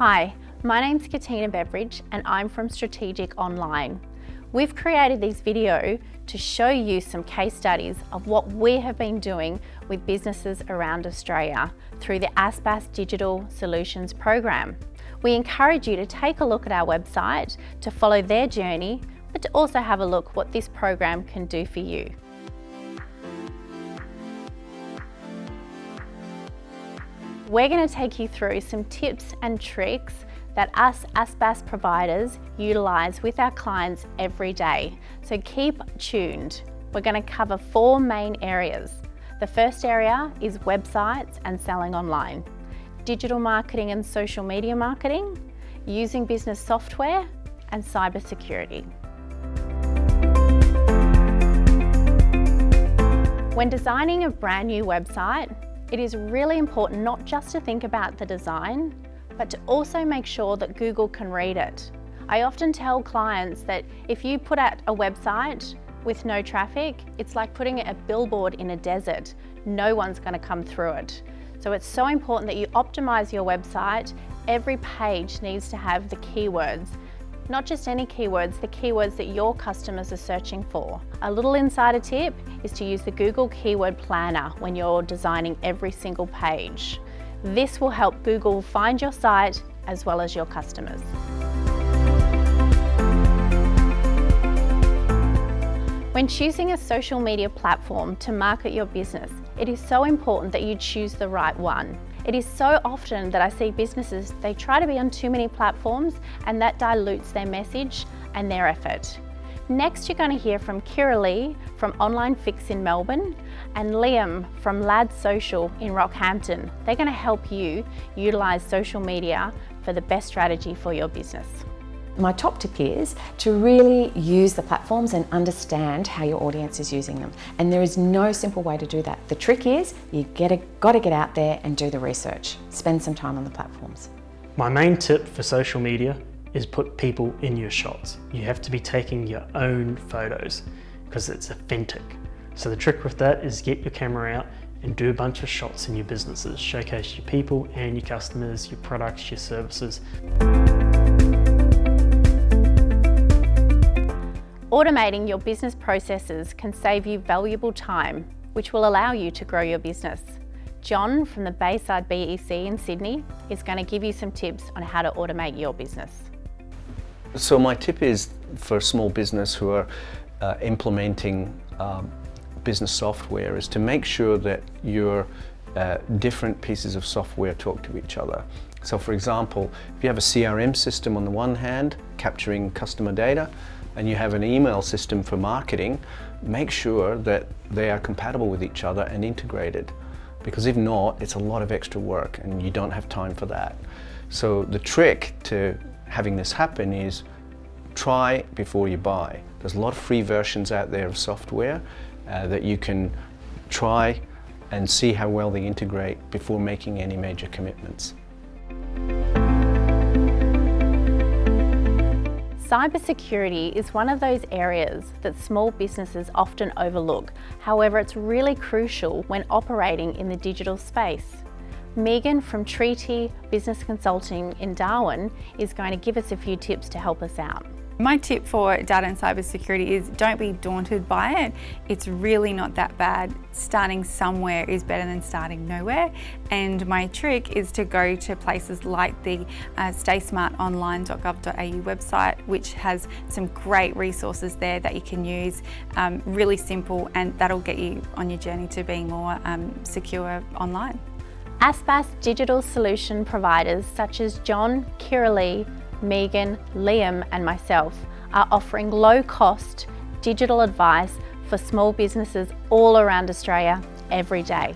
Hi, my name's Katina Beveridge and I'm from Strategic Online. We've created this video to show you some case studies of what we have been doing with businesses around Australia through the ASBAS Digital Solutions program. We encourage you to take a look at our website to follow their journey, but to also have a look what this program can do for you. We're going to take you through some tips and tricks that us ASBAS providers utilise with our clients every day. So keep tuned. We're going to cover 4 main areas. The first area is websites and selling online, digital marketing and social media marketing, using business software, and cybersecurity. When designing a brand new website, it is really important not just to think about the design, but to also make sure that Google can read it. I often tell clients that if you put out a website with no traffic, it's like putting a billboard in a desert. No one's going to come through it. So it's so important that you optimize your website. Every page needs to have the keywords. Not just any keywords, the keywords that your customers are searching for. A little insider tip is to use the Google Keyword Planner when you're designing every single page. This will help Google find your site as well as your customers. When choosing a social media platform to market your business, it is so important that you choose the right one. It is so often that I see businesses, they try to be on too many platforms and that dilutes their message and their effort. Next, you're going to hear from Kira Lee from Online Fix in Melbourne and Liam from Lad Social in Rockhampton. They're going to help you utilise social media for the best strategy for your business. My top tip is to really use the platforms and understand how your audience is using them. And there is no simple way to do that. The trick is you got to get out there and do the research. Spend some time on the platforms. My main tip for social media is put people in your shots. You have to be taking your own photos because it's authentic. So the trick with that is get your camera out and do a bunch of shots in your businesses. Showcase your people and your customers, your products, your services. Automating your business processes can save you valuable time, which will allow you to grow your business. John from the Bayside BEC in Sydney is going to give you some tips on how to automate your business. So my tip is for small business who are implementing business software is to make sure that your different pieces of software talk to each other. So for example, if you have a CRM system on the one hand, capturing customer data, and you have an email system for marketing, make sure that they are compatible with each other and integrated. Because if not, it's a lot of extra work and you don't have time for that. So the trick to having this happen is try before you buy. There's a lot of free versions out there of software that you can try and see how well they integrate before making any major commitments. Cybersecurity is one of those areas that small businesses often overlook. However, it's really crucial when operating in the digital space. Megan from Treaty Business Consulting in Darwin is going to give us a few tips to help us out. My tip for data and cybersecurity is don't be daunted by it. It's really not that bad. Starting somewhere is better than starting nowhere. And my trick is to go to places like the staysmartonline.gov.au website, which has some great resources there that you can use, really simple, and that'll get you on your journey to being more secure online. ASBAS digital solution providers such as John, Kira Lee, Megan, Liam and myself are offering low-cost digital advice for small businesses all around Australia every day.